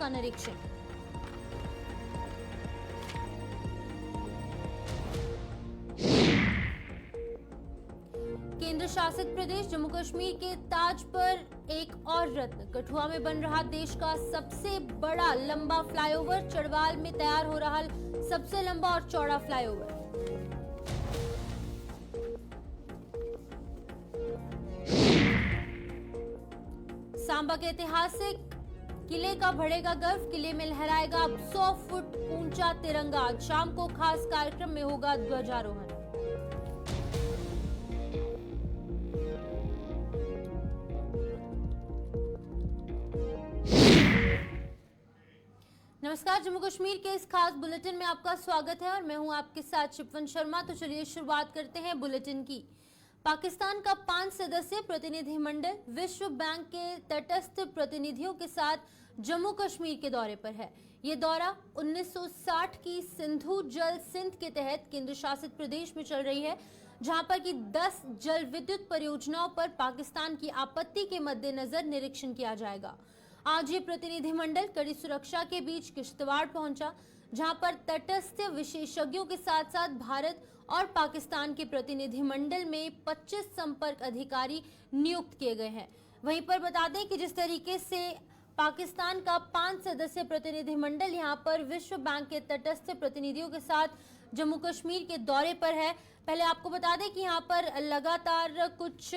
का निरीक्षण। केंद्र शासित प्रदेश जम्मू कश्मीर के ताज पर एक और रत्न। कठुआ में बन रहा देश का सबसे बड़ा लंबा फ्लाईओवर। चढ़वाल में तैयार हो रहा सबसे लंबा और चौड़ा फ्लाईओवर। सांबा के ऐतिहासिक किले का बढ़ेगा गर्व। किले में लहराएगा अब 100 फुट ऊंचा तिरंगा। आज शाम को खास कार्यक्रम में होगा ध्वजारोहण। नमस्कार, जम्मू कश्मीर के इस खास बुलेटिन में आपका स्वागत है और मैं हूं आपके साथ शिपवन शर्मा। तो चलिए शुरुआत करते हैं बुलेटिन की। पाकिस्तान का 5 सदस्यीय प्रतिनिधिमंडल विश्व बैंक के तटस्थ प्रतिनिधियों के साथ जम्मू कश्मीर के दौरे पर है। ये दौरा 1960 की सिंधु जल सिंध के तहत केंद्र शासित प्रदेश में चल रही है, जहां पर की 10 जल विद्युत परियोजनाओं पर पाकिस्तान की आपत्ति के मद्देनजर निरीक्षण किया जाएगा। आज ये प्रतिनिधिमंडल कड़ी सुरक्षा के बीच किश्तवाड़ पहुंचा, जहां पर तटस्थ विशेषज्ञों के साथ साथ भारत और पाकिस्तान के प्रतिनिधिमंडल में 25 संपर्क अधिकारी नियुक्त किए गए हैं। वहीं पर बता दें कि जिस तरीके से पाकिस्तान का 5 सदस्यीय प्रतिनिधिमंडल यहां पर विश्व बैंक के तटस्थ प्रतिनिधियों के साथ जम्मू कश्मीर के दौरे पर है। पहले आपको बता दें कि यहां पर लगातार कुछ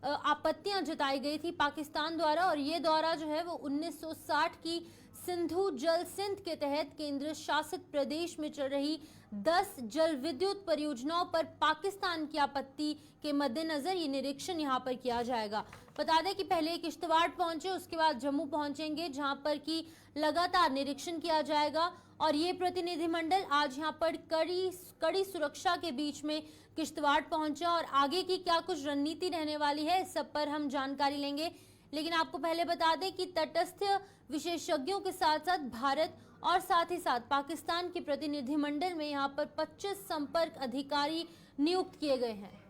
आपत्तियां जताई गई थी पाकिस्तान द्वारा, और ये दौरा जो है वो 1960 की सिंधु जल सिंध के तहत केंद्र शासित प्रदेश में चल रही 10 जल विद्युत परियोजनाओं पर पाकिस्तान की आपत्ति के मद्देनजर ये निरीक्षण यहां पर किया जाएगा। बता दें कि पहले किश्तवाड़ पहुंचे, उसके बाद जम्मू पहुंचेंगे, जहां पर की लगातार निरीक्षण किया जाएगा। और ये प्रतिनिधिमंडल आज यहां पर कड़ी सुरक्षा के बीच में किश्तवाड़ पहुंचा और आगे की क्या कुछ रणनीति रहने वाली है इस सब पर हम जानकारी लेंगे। लेकिन आपको पहले बता दें कि तटस्थ विशेषज्ञों के साथ साथ भारत और साथ ही साथ पाकिस्तान के प्रतिनिधिमंडल में यहां पर 25 संपर्क अधिकारी नियुक्त किए गए हैं।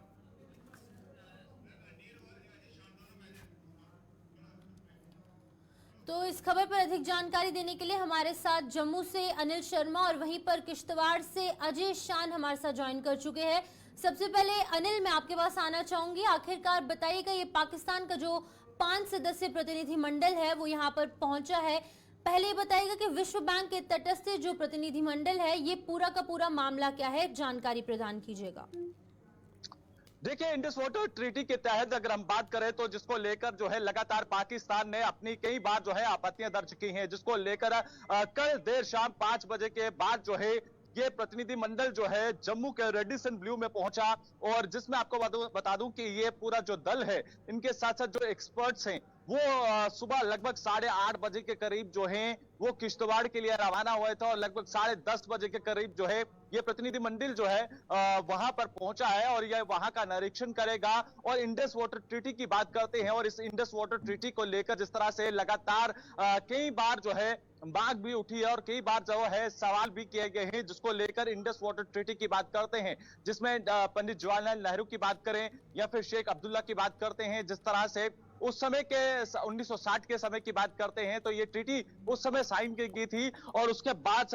तो इस खबर पर अधिक जानकारी देने के लिए हमारे साथ जम्मू से अनिल शर्मा और वहीं पर किश्तवाड़ से अजय शान हमारे साथ ज्वाइन कर चुके हैं। सबसे पहले अनिल, मैं आपके पास आना चाहूंगी। आखिरकार बताइएगा, ये पाकिस्तान का जो 5 सदस्यीय प्रतिनिधिमंडल है वो यहाँ पर पहुंचा है। पहले बताइएगा कि विश्व बैंक के तटस्थ जो प्रतिनिधिमंडल है ये पूरा का पूरा मामला क्या है, जानकारी प्रदान कीजिएगा। देखिए, इंडस वाटर ट्रीटी के तहत अगर हम बात करें तो जिसको लेकर जो है लगातार पाकिस्तान ने अपनी कई बार जो है आपत्तियां दर्ज की हैं, जिसको लेकर कल देर शाम 5 बजे के बाद जो है ये प्रतिनिधिमंडल जो है जम्मू के रेडिसन ब्लू में पहुंचा, और जिसमें आपको बता दूं कि ये पूरा जो दल है इनके साथ साथ जो एक्सपर्ट्स हैं वो सुबह लगभग 8:30 बजे के करीब जो है वो किश्तवाड़ के लिए रवाना हुए थे, और लगभग 10:30 बजे के करीब जो है ये प्रतिनिधिमंडल जो है वहां पर पहुंचा है और यह वहां का निरीक्षण करेगा। और इंडस वाटर ट्रीटी की बात करते हैं, और इस इंडस वाटर ट्रीटी को लेकर जिस तरह से लगातार कई बार जो है मांग भी उठी है और कई बार जो है सवाल भी किए गए हैं, जिसको लेकर इंडस वाटर ट्रीटी की बात करते हैं, जिसमें पंडित जवाहरलाल नेहरू की बात करें या फिर शेख अब्दुल्ला की बात करते हैं, जिस तरह से उस समय के 1960 के समय की बात करते हैं तो ये ट्रीटी उस समय साइन की गई थी, और उसके बाद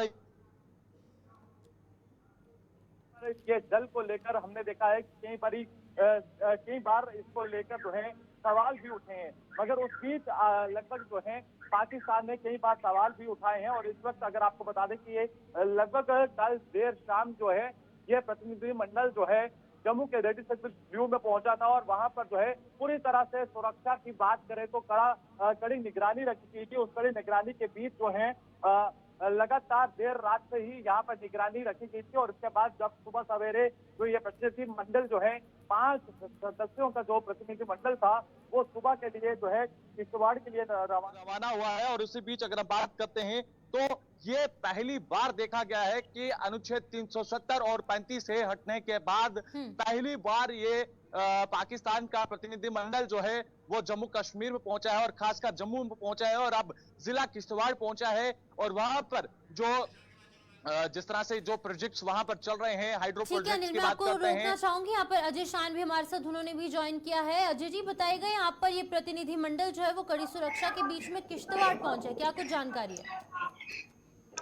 ये जल को लेकर हमने देखा है कि कई बार इसको लेकर जो है सवाल भी उठे हैं, मगर उस बीच लगभग जो है पाकिस्तान ने कई बार सवाल भी उठाए हैं। और इस वक्त अगर आपको बता दें कि ये लगभग कल देर शाम जो है ये प्रतिनिधिमंडल जो है जम्मू के रेडिसन ब्लू में पहुंचा था, और वहां पर जो है पूरी तरह से सुरक्षा की बात करें तो कड़ी निगरानी रखी गई थी। उस कड़ी निगरानी के बीच जो है लगातार देर रात से ही यहाँ पर निगरानी रखी गई थी, और उसके बाद जब सुबह सवेरे जो ये प्रतिनिधिमंडल जो है 5 सदस्यों का जो प्रतिनिधिमंडल था वो सुबह के लिए जो है किश्तवाड़ के लिए रवाना हुआ है। और उसी बीच अगर बात करते हैं तो ये पहली बार देखा गया है कि अनुच्छेद 370 और 35 से हटने के बाद पहली बार ये पाकिस्तान का प्रतिनिधिमंडल जो है वो जम्मू कश्मीर में पहुंचा है, और खासकर जम्मू में पहुंचा है, और अब जिला किश्तवाड़ पहुंचा है। और वहां पर जो जिस तरह से जो प्रोजेक्ट्स वहां पर चल रहे हैं, हाइड्रो ठीक है प्रोजेक्ट्स अनिल, की मैं बात आपको करते रोकना हैं। चाहूंगी। यहाँ पर अजय शान भी हमारे साथ, उन्होंने भी ज्वाइन किया है। अजय जी बताइएगा, यहाँ पर ये प्रतिनिधिमंडल जो है वो कड़ी सुरक्षा के बीच में किश्तवाड़ पहुंचा है, क्या कुछ जानकारी है?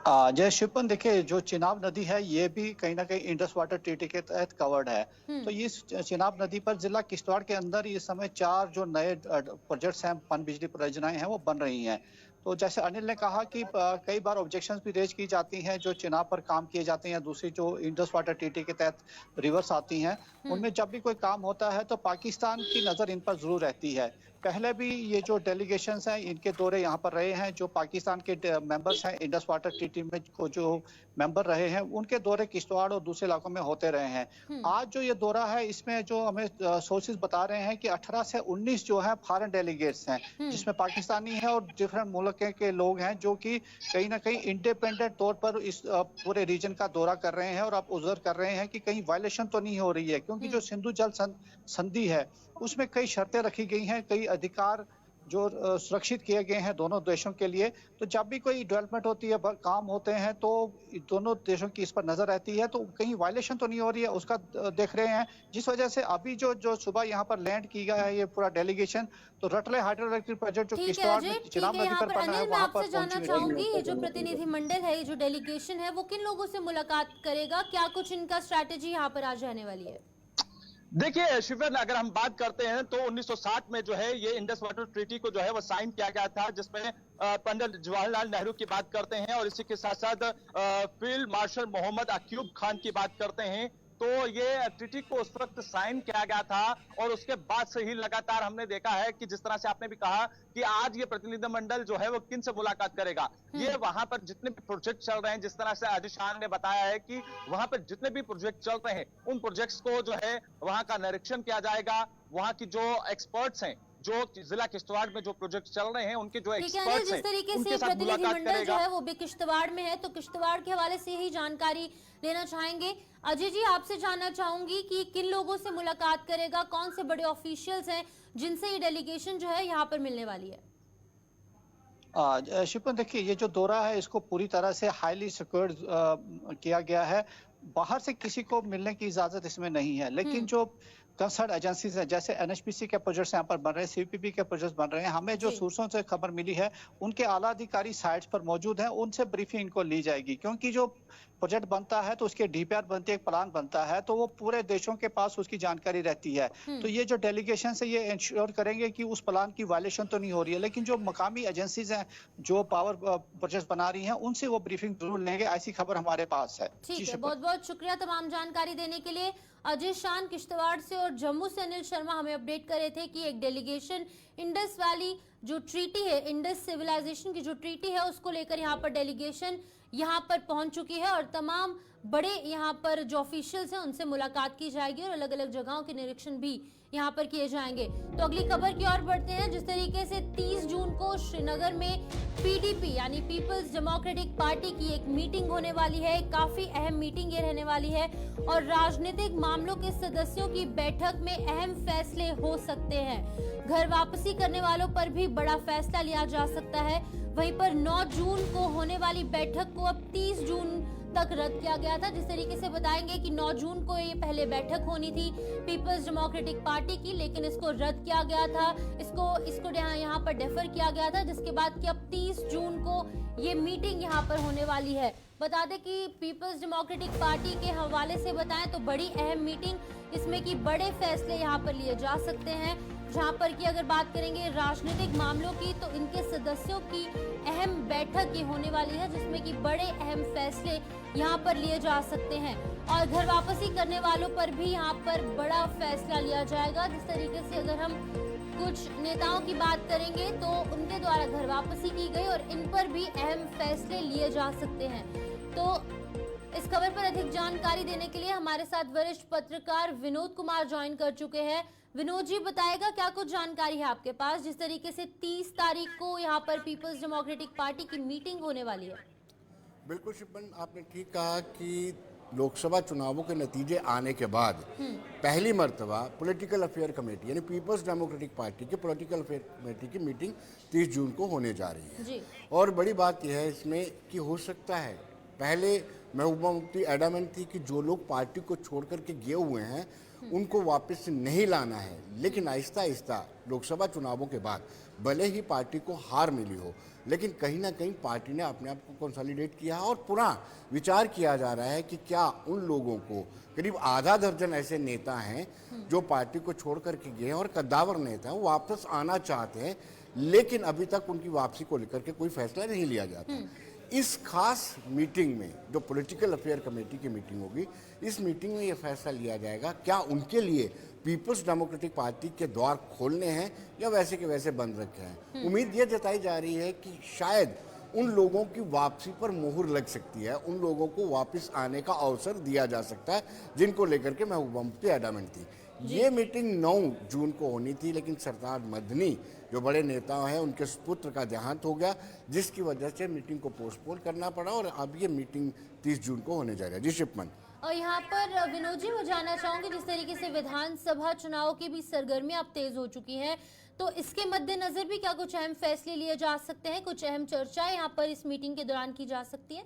जय शिवपन, देखिए जो चिनाब नदी है ये भी कहीं ना कहीं इंडस वाटर ट्रीटी के तहत कवर्ड है। तो हम्म। इस चिनाब नदी पर जिला किश्तवाड़ के अंदर इस समय 4 जो नए प्रोजेक्ट्स हैं, पनबिजली परियोजनाएं हैं, वो बन रही हैं। तो जैसे अनिल ने कहा कि कई बार ऑब्जेक्शंस भी रेज की जाती हैं जो चिनाब पर काम किए जाते हैं, दूसरी जो इंडस वाटर ट्रीटी के तहत रिवर्स आती हैं, हम्म। उनमें जब भी कोई काम होता है तो पाकिस्तान की नज़र इन पर जरूर रहती है। पहले भी ये जो डेलीगेशंस हैं इनके दौरे यहाँ पर रहे हैं, जो पाकिस्तान के मेंबर्स हैं इंडस वाटर ट्रीटी में को जो मेंबर रहे हैं, उनके दौरे किश्तवाड़ और दूसरे इलाकों में होते रहे हैं। हम्म। आज जो ये दौरा है इसमें जो हमें सोर्सेज बता रहे हैं कि 18 से 19 जो है फॉरेन डेलीगेट्स हैं, हम्म। जिसमें पाकिस्तानी है और डिफरेंट मुल्क के लोग हैं, जो कि कहीं ना कहीं इंडिपेंडेंट तौर पर इस पूरे रीजन का दौरा कर रहे हैं और आप ऑब्जर्व कर रहे हैं कि कहीं वायलेशन तो नहीं हो रही है, क्योंकि जो सिंधु जल संधि है उसमें कई शर्तें रखी गई हैं, कई अधिकार जो सुरक्षित किए गए हैं दोनों देशों के लिए। तो जब भी कोई डेवलपमेंट होती है, काम होते हैं, तो दोनों देशों की इस पर नजर रहती है, तो कहीं वायलेशन तो नहीं हो रही है उसका देख रहे हैं। जिस वजह से अभी जो जो सुबह यहाँ पर लैंड की गया है ये पूरा डेलीगेशन, तो रटले हाइड्रो इलेक्ट्रिक प्रोजेक्ट जो ठीक है किश्तवाड़ अजय, में ठीक चिनाब है। नदी यहाँ पर पर बना है अनिल, मैं वहां पर आपसे जानना पहुंची चाहूंगी, हुई ये जो प्रतिनिधिमंडल है, ये जो डेलीगेशन है, वो किन लोगों से मुलाकात करेगा, क्या कुछ इनका स्ट्रैटेजी यहाँ पर आज रहने वाली है? देखिए शिवन, अगर हम बात करते हैं तो 1960 में जो है ये इंडस वाटर ट्रीटी को जो है वो साइन किया गया था, जिसमें पंडित जवाहरलाल नेहरू की बात करते हैं और इसी के साथ साथ फील्ड मार्शल मोहम्मद अक्यूब खान की बात करते हैं। तो ये ट्रीटी को उस वक्त साइन किया गया था और उसके बाद से ही लगातार हमने देखा है कि जिस तरह से आपने भी कहा कि आज ये प्रतिनिधिमंडल जो है वो किन से मुलाकात करेगा। ये वहां पर जितने भी प्रोजेक्ट चल रहे हैं, जिस तरह से अजय शान ने बताया है कि वहां पर जितने भी प्रोजेक्ट चल रहे हैं उन प्रोजेक्ट्स को जो है वहां का निरीक्षण किया जाएगा। वहां की जो एक्सपर्ट्स हैं, जो जिला किश्तवाड़ में जो प्रोजेक्ट चल रहे हैं उनके जो ठीक है अनिल, एक्सपर्ट्स जिस हैं तरीके उनके से साथ मुलाकात प्रतिनिधिमंडल जो करेगा। है वो भी किश्तवाड़ में है, तो किश्तवाड़ के हवाले से ही जानकारी लेना चाहेंगे। अजय जी, आपसे जानना चाहूंगी कि किन लोगों से मुलाकात करेगा, कौन से बड़े ऑफिशियल्स हैं जिनसे ये डेलीगेशन जो है यहाँ पर मिलने वाली है? शिपन, देखिए ये जो दौरा है इसको पूरी तरह से हाईली सिक्योर्ड किया गया है। बाहर से किसी को मिलने की इजाजत इसमें नहीं है, लेकिन जो कंसर्न एजेंसीज है, जैसे एनएचपीसी के प्रोजेक्ट्स यहाँ पर बन रहे हैं, सीपीपी के प्रोजेक्ट्स बन रहे हैं, हमें जो जी। सोर्सों से खबर मिली है उनके आला अधिकारी साइट्स पर मौजूद हैं, उनसे ब्रीफिंग इनको ली जाएगी। क्योंकि जो प्रोजेक्ट बनता है तो उसके डीपीआर बनती है, एक प्लान बनता है, तो वो पूरे देशों के पास उसकी जानकारी रहती है। तो ये जो डेलीगेशन से ये इंश्योर करेंगे कि उस प्लान की वायलेशन तो नहीं हो रही है, लेकिन जो मकामी एजेंसीज हैं जो पावर प्रोजेक्ट बना रही हैं उनसे वो ब्रीफिंग जरूर लेंगे, ऐसी खबर हमारे पास है। ठीक है, बहुत बहुत शुक्रिया तमाम जानकारी देने के लिए। अजय शान किश्तवाड़ से और जम्मू से अनिल शर्मा हमें अपडेट कर रहे थे कि एक डेलीगेशन इंडस वैली जो ट्रीटी है, इंडस सिविलाइजेशन की जो ट्रीटी है, उसको लेकर यहाँ पर डेलीगेशन यहाँ पर पहुंच चुकी है और तमाम बड़े यहाँ पर जो ऑफिशियल्स हैं उनसे मुलाकात की जाएगी और अलग अलग जगहों के निरीक्षण भी यहाँ पर किए जाएंगे। तो अगली खबर की ओर बढ़ते हैं। जिस तरीके से 30 जून को श्रीनगर में पीडीपी यानी पीपल्स डेमोक्रेटिक पार्टी की एक मीटिंग होने वाली है, काफी अहम मीटिंग ये रहने वाली है और राजनीतिक मामलों के सदस्यों की बैठक में अहम फैसले हो सकते हैं। घर वापसी करने वालों पर भी बड़ा फैसला लिया जा सकता है। वहीं पर 9 जून को होने वाली बैठक को अब 30 जून तक रद्द किया गया था। जिस तरीके से बताएंगे कि 9 जून को ये पहले बैठक होनी थी पीपल्स डेमोक्रेटिक पार्टी की, लेकिन इसको रद्द किया गया था, इसको यहाँ पर डेफर किया गया था, जिसके बाद कि अब 30 जून को ये मीटिंग यहाँ पर होने वाली है। बता दें कि पीपल्स डेमोक्रेटिक पार्टी के हवाले से बताएं तो बड़ी अहम मीटिंग, इसमें कि बड़े फैसले यहाँ पर लिए जा सकते हैं। जहां पर की अगर बात करेंगे राजनीतिक मामलों की, तो इनके सदस्यों की अहम बैठक ये होने वाली है, जिसमें कि बड़े अहम फैसले यहाँ पर लिए जा सकते हैं और घर वापसी करने वालों पर भी यहाँ पर बड़ा फैसला लिया जाएगा। जिस तरीके से अगर हम कुछ नेताओं की बात करेंगे तो उनके द्वारा घर वापसी की गई और इन पर भी अहम फैसले लिए जा सकते हैं। तो इस खबर पर अधिक जानकारी देने के लिए हमारे साथ वरिष्ठ पत्रकार विनोद कुमार ज्वाइन कर चुके हैं। विनोद जी, बताएगा क्या कुछ जानकारी है आपके पास, जिस तरीके से 30 तारीख को यहाँ पर पीपल्स डेमोक्रेटिक पार्टी की मीटिंग होने वाली है? बिल्कुल शिपन, आपने ठीक कहा कि लोकसभा चुनावों के नतीजे आने के बाद पहली मर्तबा पॉलिटिकल अफेयर कमेटी यानी पीपल्स डेमोक्रेटिक पार्टी की पॉलिटिकल अफेयर कमेटी की मीटिंग 30 जून को होने जा रही है। जी। और बड़ी बात यह है इसमें कि हो सकता है पहले महबूबा मुफ्ती एडामेंट थी कि जो लोग पार्टी को छोड़ करके गए हुए हैं उनको वापस नहीं लाना है। लेकिन आहिस्ता आहिस्ता लोकसभा चुनावों के बाद भले ही पार्टी को हार मिली हो, लेकिन कहीं ना कहीं पार्टी ने अपने आप को कंसोलिडेट किया और पुनः विचार किया जा रहा है कि क्या उन लोगों को, करीब आधा दर्जन ऐसे नेता हैं जो पार्टी को छोड़ करके गए हैं और कद्दावर नेता हैं, वो वापस आना चाहते हैं, लेकिन अभी तक उनकी वापसी को लेकर के कोई फैसला नहीं लिया जाता। इस खास मीटिंग में जो पॉलिटिकल अफेयर कमेटी की मीटिंग होगी, इस मीटिंग में यह फैसला लिया जाएगा क्या उनके लिए पीपल्स डेमोक्रेटिक पार्टी के द्वार खोलने हैं या वैसे के वैसे बंद रखे हैं। उम्मीद यह जताई जा रही है कि शायद उन लोगों की वापसी पर मोहर लग सकती है, उन लोगों को वापस आने का अवसर दिया जा सकता है जिनको लेकर के महबूबा मुफ्ती एडामेंट थी। ये मीटिंग 9 जून को होनी थी, लेकिन सरदार मदनी जो बड़े नेता हैं उनके पुत्र का देहांत हो गया, जिसकी वजह से मीटिंग को पोस्टपोन करना पड़ा और अब ये मीटिंग 30 जून को होने जा रही है। जी शिपमन। और यहाँ पर विनोद जी, मैं जानना चाहूंगी, जिस तरीके से विधानसभा चुनाव की भी सरगर्मियां अब तेज हो चुकी हैं, तो इसके मद्देनजर भी क्या कुछ अहम फैसले लिए जा सकते हैं, कुछ अहम चर्चाएं यहाँ पर इस मीटिंग के दौरान की जा सकती है?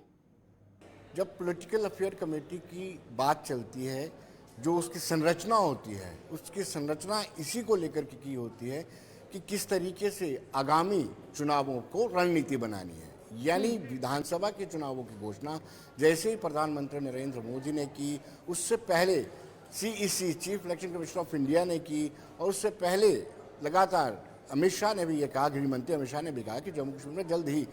जब पॉलिटिकल अफेयर कमेटी की बात चलती है, जो उसकी संरचना होती है, उसकी संरचना इसी को लेकर के की होती है कि किस तरीके से आगामी चुनावों को रणनीति बनानी है। यानी विधानसभा के चुनावों की घोषणा जैसे ही प्रधानमंत्री नरेंद्र मोदी ने की, उससे पहले CEC chief election commission of India ने की, और उससे पहले लगातार अमित शाह ने भी ये कहा, गृह मंत्री अमित शाह ने भी कहा कि जम्मू कश्मीर में जल्द ही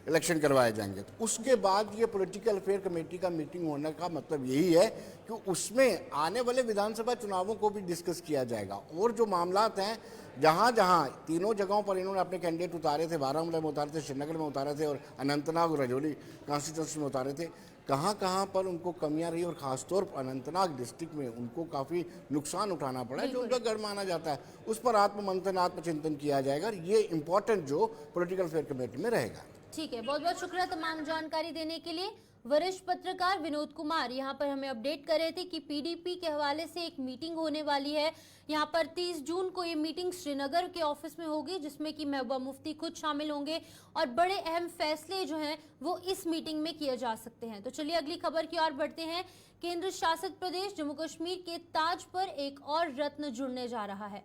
इलेक्शन करवाए जाएंगे। तो उसके बाद ये पॉलिटिकल अफेयर कमेटी का मीटिंग होने का मतलब यही है कि उसमें आने वाले विधानसभा चुनावों को भी डिस्कस किया जाएगा, और जो मामलात हैं जहाँ जहाँ तीनों जगहों पर इन्होंने अपने कैंडिडेट उतारे थे, बारामूला में उतारे थे, श्रीनगर में उतारे थे और अनंतनाग और रजौरी कॉन्स्टिट्यूंसी में उतारे थे, कहाँ कहाँ पर उनको कमियां रही और ख़ासतौर पर अनंतनाग डिस्ट्रिक्ट में उनको काफ़ी नुकसान उठाना पड़ा है, जो उनका गढ़ माना जाता है, उस पर आत्ममंथन आत्मचिंतन किया जाएगा। और ये इंपॉर्टेंट जो पॉलिटिकल अफेयर कमेटी में रहेगा। ठीक है, बहुत बहुत शुक्रिया तमाम जानकारी देने के लिए। वरिष्ठ पत्रकार विनोद कुमार यहाँ पर हमें अपडेट कर रहे थे कि पीडीपी के हवाले से एक मीटिंग होने वाली है। यहाँ पर 30 जून को ये मीटिंग श्रीनगर के ऑफिस में होगी, जिसमें कि महबूबा मुफ्ती खुद शामिल होंगे और बड़े अहम फैसले जो हैं वो इस मीटिंग में किए जा सकते हैं। तो चलिए अगली खबर की ओर बढ़ते हैं। केंद्र शासित प्रदेश जम्मू कश्मीर के ताज पर एक और रत्न जुड़ने जा रहा है।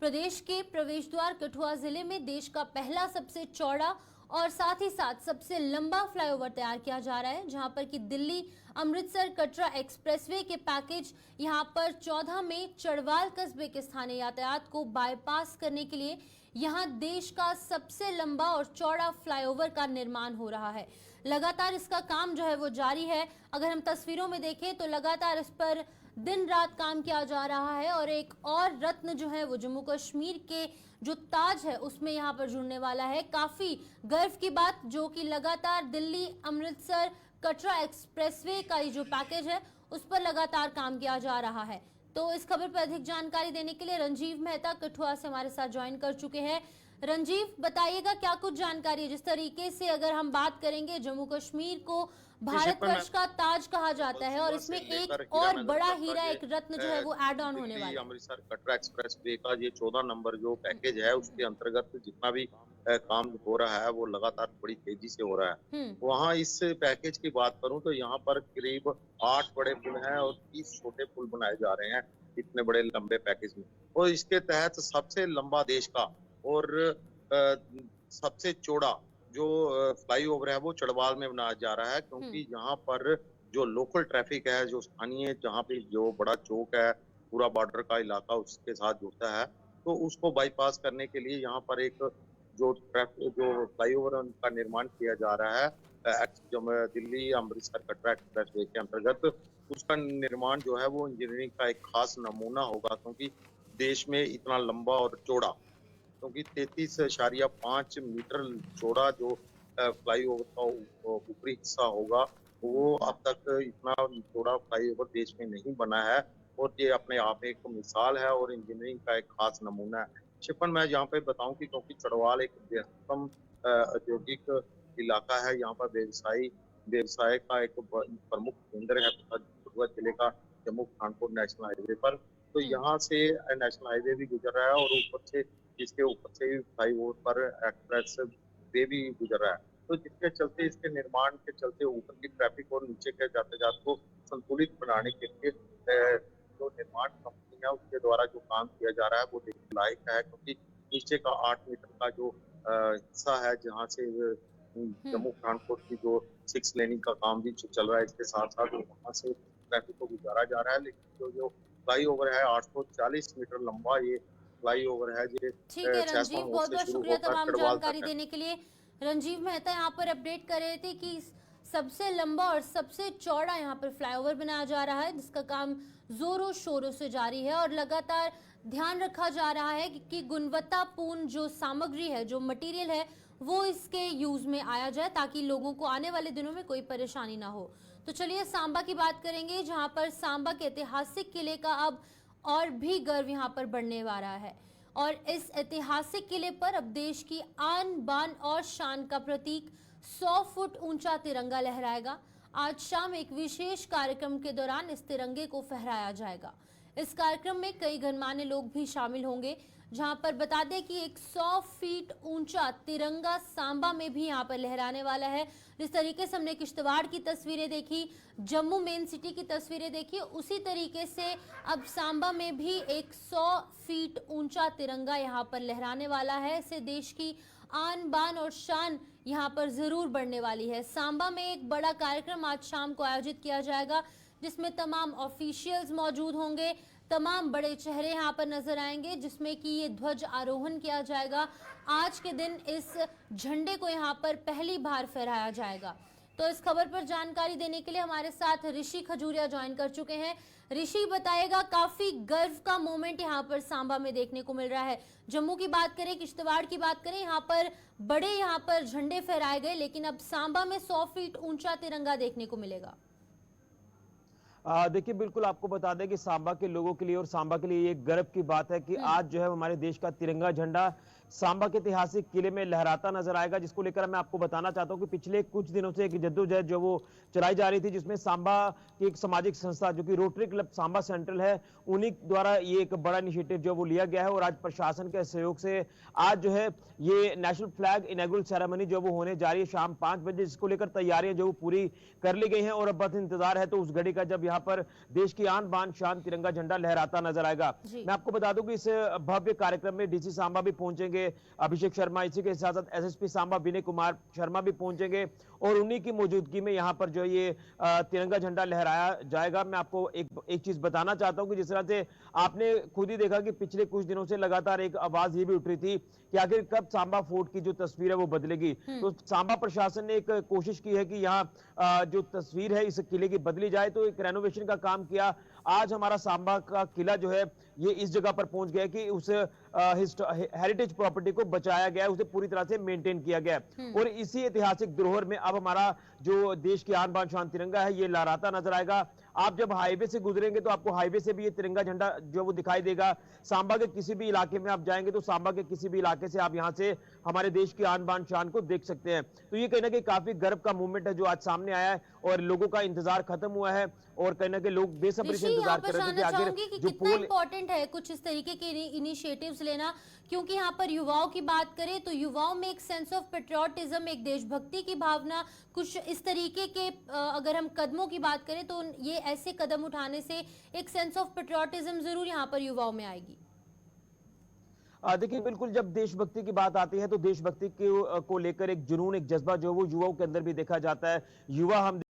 प्रदेश के प्रवेश द्वार कठुआ जिले में देश का पहला सबसे चौड़ा और साथ ही साथ सबसे लंबा फ्लाईओवर तैयार किया जा रहा है, जहां पर कि दिल्ली अमृतसर कटरा एक्सप्रेसवे के पैकेज यहां पर 14 में चढ़वाल कस्बे के स्थानीय यातायात को बाईपास करने के लिए यहां देश का सबसे लंबा और चौड़ा फ्लाईओवर का निर्माण हो रहा है। लगातार इसका काम जो है वो जारी है। अगर हम तस्वीरों में देखें तो लगातार इस पर दिन रात काम किया जा रहा है और एक और रत्न जो है वो जम्मू कश्मीर के जो ताज है उसमें यहाँ पर जुड़ने वाला है। काफी गर्व की बात, जो कि लगातार दिल्ली अमृतसर कटरा एक्सप्रेसवे का ये जो पैकेज है उस पर लगातार काम किया जा रहा है। तो इस खबर पर अधिक जानकारी देने के लिए रंजीव मेहता कठुआ से हमारे साथ ज्वाइन कर चुके हैं। रंजीव, बताइएगा क्या कुछ जानकारी है। जिस तरीके से अगर हम बात करेंगे, जम्मू कश्मीर को भारतवर्ष का ताज कहा जाता है और इसमें एक और बड़ा हीरा, एक रत्न जो है वो ऐड ऑन होने वाला है। अमृतसर कटरा एक्सप्रेस वे का ये 14 नंबर जो पैकेज है, उसके अंतर्गत जितना भी काम हो रहा है वो लगातार बड़ी तेजी से हो रहा है। वहाँ इस पैकेज की बात करूं तो यहाँ पर करीब 8 बड़े पुल हैं और 30 छोटे पुल बनाए जा रहे हैं इतने बड़े लंबे पैकेज में। और इसके तहत सबसे लंबा देश का और सबसे चौड़ा जो फ्लाईओवर है वो चढ़वाल में बनाया जा रहा है, क्योंकि यहाँ पर जो लोकल ट्रैफिक है, जो स्थानीय, जहाँ पे जो बड़ा चौक है, पूरा बॉर्डर का इलाका उसके साथ जुड़ता है, तो उसको बाईपास करने के लिए यहाँ पर एक जो फ्लाईओवर का निर्माण किया जा रहा है दिल्ली अमृतसर कटरा एक्सप्रेस वे के अंतर्गत। उसका निर्माण जो है वो इंजीनियरिंग का एक खास नमूना होगा, क्योंकि देश में इतना लंबा और चौड़ा, क्योंकि 33.5 मीटर चौड़ा जो फ्लाईओवर का ऊपरी हिस्सा होगा, वो अब तक इतना चौड़ा फ्लाईओवर देश में नहीं बना है और ये अपने आप एक मिसाल है और इंजीनियरिंग का एक खास नमूना है। शिपन, मैं यहाँ पे बताऊं कि क्योंकि चढ़वाल एक व्यस्तम औद्योगिक इलाका है, यहाँ पर व्यवसाय का एक प्रमुख केंद्र है कठुआ जिले का जम्मू पठानकोट नेशनल हाईवे पर। तो यहाँ से नेशनल हाईवे भी गुजर रहा है और ऊपर से इसके ऊपर से फ्लाईओवर पर एक्सप्रेस वे भी गुजर रहा है। तो जिसके चलते इसके निर्माण के चलते ऊपर की ट्रैफिक और नीचे के यातायात को संतुलित बनाने के लिए जो निर्माण कंपनी है उसके द्वारा जो काम किया जा रहा है वो देखने लायक है, क्योंकि नीचे का 8 मीटर का जो हिस्सा है जहाँ से जम्मू पठानकोट की जो 6 लेनिंग का काम भी चल रहा है, इसके साथ साथ वहाँ से ट्रैफिक को गुजारा जा रहा है। लेकिन जो फ्लाई ओवर है 840 मीटर लंबा ये फ्लाई ओवर है, ये ठीक है रंजीव, छह बहुत बहुत शुक्रिया तमाम कड़वाल जानकारी तक है। देने के लिए। रंजीव मेहता यहाँ पर अपडेट कर रहे थे कि सबसे लंबा और सबसे चौड़ा यहाँ पर फ्लाईओवर बनाया जा रहा है, जिसका काम जोरों शोरों से जारी है और लगातार ध्यान रखा जा रहा है कि गुणवत्तापूर्ण जो सामग्री है, जो मटेरियल है, वो इसके यूज में आया जाए ताकि लोगों को आने वाले दिनों में कोई परेशानी ना हो। तो चलिए सांबा की बात करेंगे, जहां पर सांबा के ऐतिहासिक किले का अब और भी गर्व यहां पर बढ़ने वाला है और इस ऐतिहासिक किले पर अब देश की आन बान और शान का प्रतीक 100 फुट ऊंचा तिरंगा लहराएगा। आज शाम एक विशेष कार्यक्रम के दौरान इस तिरंगे को फहराया जाएगा। इस कार्यक्रम में कई गणमान्य लोग भी शामिल होंगे, जहां पर बता दें कि एक 100 फीट ऊंचा तिरंगा सांबा में भी यहां पर लहराने वाला है। जिस तरीके से हमने किश्तवाड़ की तस्वीरें देखी, जम्मू मेन सिटी की तस्वीरें देखी, उसी तरीके से अब सांबा में भी एक 100 फीट ऊंचा तिरंगा यहां पर लहराने वाला है। इससे देश की आन बान और शान यहां पर जरूर बढ़ने वाली है। सांबा में एक बड़ा कार्यक्रम आज शाम को आयोजित किया जाएगा, जिसमें तमाम ऑफिशियल्स मौजूद होंगे, तमाम बड़े चेहरे यहाँ पर नजर आएंगे, जिसमें कि ये ध्वज आरोहण किया जाएगा। आज के दिन इस झंडे को यहाँ पर पहली बार फहराया जाएगा। तो इस खबर पर जानकारी देने के लिए हमारे साथ ऋषि खजूरिया ज्वाइन कर चुके हैं। ऋषि, बताएगा, काफी गर्व का मोमेंट यहाँ पर सांबा में देखने को मिल रहा है। जम्मू की बात करें, किश्तवाड़ की बात करें, यहाँ पर बड़े यहाँ पर झंडे फहराए गए, लेकिन अब सांबा में 100 फीट ऊंचा तिरंगा देखने को मिलेगा। देखिए, बिल्कुल आपको बता दें कि सांबा के लोगों के लिए और सांबा के लिए ये गर्व की बात है कि आज जो है हमारे देश का तिरंगा झंडा सांबा के ऐतिहासिक किले में लहराता नजर आएगा, जिसको लेकर मैं आपको बताना चाहता हूं कि पिछले कुछ दिनों से एक जद्दोजहद जो वो चलाई जा रही थी, जिसमें सांबा की एक सामाजिक संस्था जो कि रोटरी क्लब सांबा सेंट्रल है, उन्हीं द्वारा ये एक बड़ा इनिशिएटिव जो वो लिया गया है और आज प्रशासन के सहयोग से आज जो है ये नेशनल फ्लैग इनॉग्रेशन सेरेमनी जो वो होने जा रही है शाम 5 बजे, जिसको लेकर तैयारियां जो वो पूरी कर ली गई हैं और अब बस इंतजार है तो उस घड़ी का जब यहाँ पर देश की आन बान शान तिरंगा झंडा लहराता नजर आएगा। मैं आपको बता दूं कि इस भव्य कार्यक्रम में डीसी सांबा भी पहुंचेंगे, अभिषेक शर्मा, इसी के साथ साथ एसएसपी सांबा विनय कुमार शर्मा भी पहुंचेंगे और उन्हीं की मौजूदगी में यहाँ पर जो ये तिरंगा झंडा लहराया जाएगा। मैं आपको एक चीज बताना चाहता हूं कि जिस तरह से आपने खुद ही देखा कि पिछले कुछ दिनों से लगातार एक आवाज ये भी उठ रही थी कि आखिर कब सांबा फोर्ट की जो तस्वीर है वो बदलेगी। तो सांबा प्रशासन ने एक कोशिश की है कि यहाँ जो तस्वीर है इस किले की बदली जाए, तो एक रेनोवेशन का काम किया। आज हमारा सांबा का किला जो है ये इस जगह पर पहुंच गया कि उस हेरिटेज प्रॉपर्टी को बचाया गया है, उसे पूरी तरह से मेंटेन किया गया है और इसी ऐतिहासिक धरोहर में अब हमारा जो देश की आन बान शान तिरंगा है ये लहराता नजर आएगा। आप जब हाईवे से गुजरेंगे तो आपको हाईवे से भी ये तिरंगा झंडा जो वो दिखाई देगा। सांबा के किसी भी इलाके में आप जाएंगे तो सांबा के किसी भी इलाके से आप यहाँ से हमारे देश की आन बान शान को देख सकते हैं। तो ये कहीं ना कहीं काफी गर्व का मूवमेंट है जो आज सामने आया है और लोगों का इंतजार खत्म हुआ है और कहीं ना कहीं लोग बेसब्री से इंतजार कर रहे थे कि आखिर जो कितना इंपॉर्टेंट है कुछ इस तरीके के इनिशिएटिव्स लेना, क्योंकि यहाँ पर युवाओं की बात करें तो युवाओं में एक सेंस ऑफ पेट्रियोटिज्म, एक देशभक्ति की भावना, कुछ इस तरीके के अगर हम कदमों की बात करें तो ये ऐसे कदम उठाने से एक सेंस ऑफ पेट्रियोटिज्म जरूर यहाँ पर युवाओं में आएगी। देखिए, बिल्कुल जब देशभक्ति की बात आती है तो देशभक्ति को लेकर एक जुनून, एक जज्बा जो वो युवाओं के अंदर भी देखा जाता है। युवा हम